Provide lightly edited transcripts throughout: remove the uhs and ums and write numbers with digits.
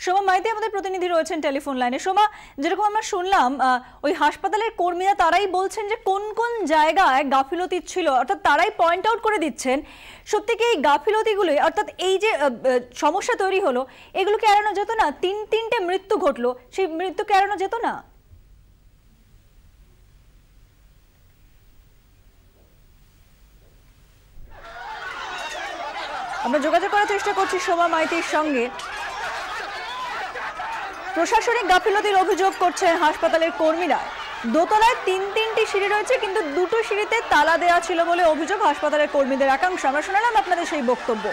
সোমা মাইতি আমাদের প্রতিনিধি রয়েছেন টেলিফোন লাইনে। সোমা, যেরকম আমরা শুনলাম ওই হাসপাতালের কর্মীরা তারাই বলছেন যে কোন কোন জায়গায় গাফিলতি ছিল, অর্থাৎ তারাই পয়েন্ট আউট করে দিচ্ছেন। সত্যি কি এই গাফিলতিগুলো, অর্থাৎ এই যে সমস্যা তৈরি হলো, এগুলোকে এড়ানো যেত না? তিনটে মৃত্যু ঘটলো, সেই মৃত্যুকে এড়ানো যেত না? আমরা যোগাযোগ করার চেষ্টা করছি সোমা মাইতির সঙ্গে। প্রশাসনিক গাফিলতির অভিযোগ করছে হাসপাতালের কর্মীরা। দোতলায় তিনটি সিঁড়ি রয়েছে, কিন্তু দুটো সিঁড়িতে তালা দেওয়া ছিল বলে অভিযোগ হাসপাতালের কর্মীদের একাংশ। আমরা শোনালাম আপনাদের সেই বক্তব্য।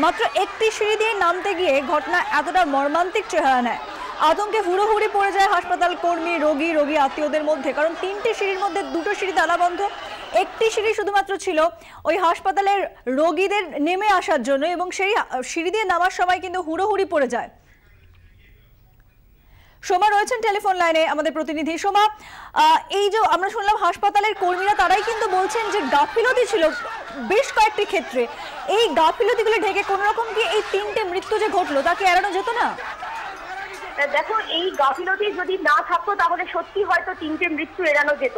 মাত্র একটি সিঁড়ি দিয়ে নামতে গিয়ে ঘটনা এতটা মর্মান্তিক চেহারা নেয়। আতঙ্কে হুড়োহুড়ি পড়ে যায় হাসপাতাল কর্মী, রোগী আত্মীয়দের মধ্যে। কারণ তিনটি সিঁড়ির মধ্যে দুটো সিঁড়ি তালাবন্ধ, একটি সিঁড়ি শুধুমাত্র ছিল ওই হাসপাতালের রোগীদের নেমে আসার জন্য, এবং সেই সিঁড়ি দিয়ে নামার সময় কিন্তু হুড়োহুড়ি পড়ে যায়। সোমা রয়েছেন টেলিফোন লাইনে আমাদের প্রতিনিধি। সোমা, এই যে আমরা শুনলাম হাসপাতালের কর্মীরা তারাই কিন্তু বলছেন যে গাফিলতি ছিল বেশ কয়েকটি ক্ষেত্রে। এই গাফিলতিগুলো ঢেকে কোন রকম কি এই তিনটে মৃত্যু যে ঘটলো তাকে এড়ানো যেত না? দেখো, এই গাফিলতি যদি না থাকতো তাহলে সত্যি হয়তো তিনটে মৃত্যু এড়ানো যেত।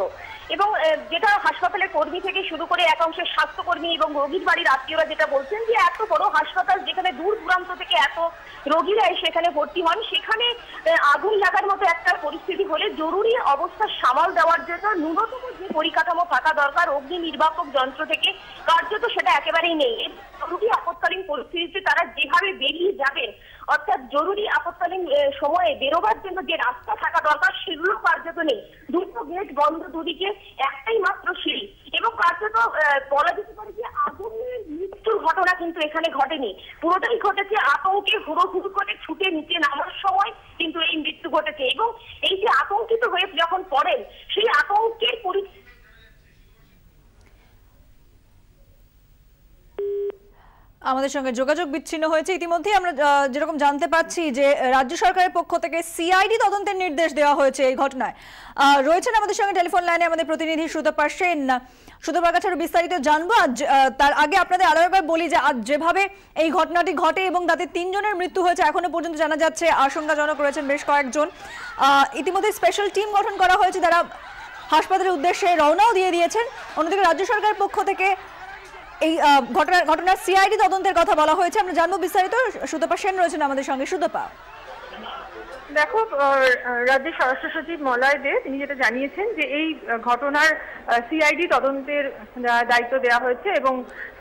এবং যেটা হাসপাতালের কর্মী থেকে শুরু করে একাংশের স্বাস্থ্যকর্মী এবং রোগীর বাড়ির আত্মীয়রা যেটা বলছেন, যে এত বড় হাসপাতাল যেখানে দূর দূরান্ত থেকে এত রোগীরা সেখানে ভর্তি হন, সেখানে আগুন লাগার মতো একটা পরিস্থিতি হলে জরুরি অবস্থা সামাল দেওয়ার জন্য ন্যূনতম যে পরিকাঠামো থাকা দরকার অগ্নি নির্বাপক যন্ত্র থেকে, কার্যত সেটা একেবারেই নেই। জরুরি আপৎকালীন পরিস্থিতিতে তারা যেভাবে বেরিয়ে যাবেন, অর্থাৎ জরুরি আপৎকালীন সময়ে বেরোবার জন্য যে রাস্তা থাকা দরকার সেগুলো কার্যত নেই। দুটো গেট বন্ধ, দুদিকে একটাই মাত্র সিঁড়ি, এবং কার্যত বলা যেতে পারে যে আগুনের মৃত্যুর ঘটনা কিন্তু এখানে ঘটেনি। পুরোটাই ঘটেছে আতঙ্কে হুড়োহুড়ো করে ছুটে নিচে নামার সময় কিন্তু এই মৃত্যু ঘটেছে। এবং এই যে আতঙ্কিত হয়ে যখন পড়েন, সেই আতঙ্কের পরিস্থিতি আমাদের সঙ্গে যোগাযোগ বিচ্ছিন্ন হয়েছে। ইতিমধ্যে আমরা যেরকম জানতে পাচ্ছি যে রাজ্য সরকারের পক্ষ থেকে সিআইডি তদন্তের নির্দেশ দেওয়া হয়েছে এই ঘটনায়। রয়েছেন আমাদের সঙ্গে টেলিফোন লাইনে আমাদের প্রতিনিধি সুতপা সেন। সুতপার কাছে আরো বিস্তারিত জানবো। তার আগে আপনাদের আরো একবার বলি যে আজ যেভাবে এই ঘটনাটি ঘটে এবং তাতে 3 জনের মৃত্যু হয়েছে, এখনো পর্যন্ত জানা যাচ্ছে আশঙ্কাজনক রয়েছেন বেশ কয়েকজন। ইতিমধ্যে স্পেশাল টিম গঠন করা হয়েছে, তারা হাসপাতালের উদ্দেশ্যে রওনাও দিয়ে দিয়েছেন। অন্যদিকে রাজ্য সরকারের পক্ষ থেকে এই ঘটনার সিআইডি তদন্তের কথা বলা হয়েছে। আমরা জানবো বিস্তারিত। সুতপা সেন রয়েছেন আমাদের সঙ্গে। সুতপা, দেখো, রাজ্যের স্বরাষ্ট্র সচিব মলয় দে তিনি যেটা জানিয়েছেন যে এই ঘটনার সিআইডি তদন্তের দায়িত্ব দেওয়া হয়েছে, এবং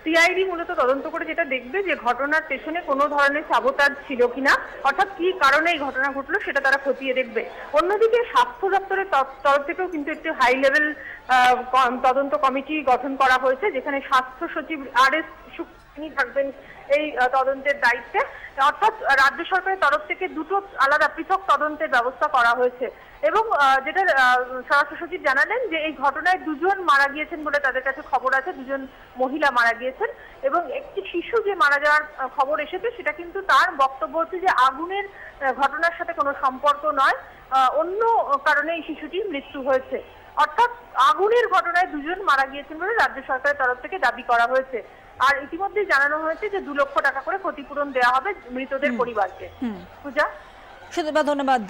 সিআইডি মূলত তদন্ত করে যেটা দেখবে যে ঘটনার পেছনে কোনো ধরনের সাবোতাজ ছিল কিনা, অর্থাৎ কি কারণে এই ঘটনা ঘটলো সেটা তারা খতিয়ে দেখবে। অন্যদিকে স্বাস্থ্য দপ্তরের তরফ থেকেও কিন্তু একটি হাই লেভেল তদন্ত কমিটি গঠন করা হয়েছে, যেখানে স্বাস্থ্য সচিব আর.এস. তিনি থাকবেন এই তদন্তের দায়িত্বে। অর্থাৎ রাজ্য সরকারের তরফ থেকে দুটো আলাদা পৃথক তদন্তের ব্যবস্থা করা হয়েছে। এবং যেটা স্বরাষ্ট্র সচিব জানালেন যে এই ঘটনায় 2 জন মারা গিয়েছেন বলে তাদের কাছে খবর আছে, 2 জন মহিলা মারা গিয়েছেন, এবং একটি শিশু যে মারা যাওয়ার খবর এসেছে সেটা কিন্তু তার বক্তব্য হচ্ছে যে আগুনের ঘটনার সাথে কোনো সম্পর্ক নয়, অন্য কারণে এই শিশুটির মৃত্যু হয়েছে। অর্থাৎ আগুনের ঘটনায় 2 জন মারা গিয়েছেন বলে রাজ্য সরকারের তরফ থেকে দাবি করা হয়েছে। আর ইতিমধ্যে জানানো হয়েছে যে 2 লক্ষ টাকা করে ক্ষতিপূরণ দেওয়া হবে মৃতদের পরিবারকে। পূজা, ধন্যবাদ।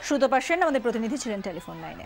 সুতপা সেন আমাদের প্রতিনিধি ছিলেন টেলিফোন লাইনে।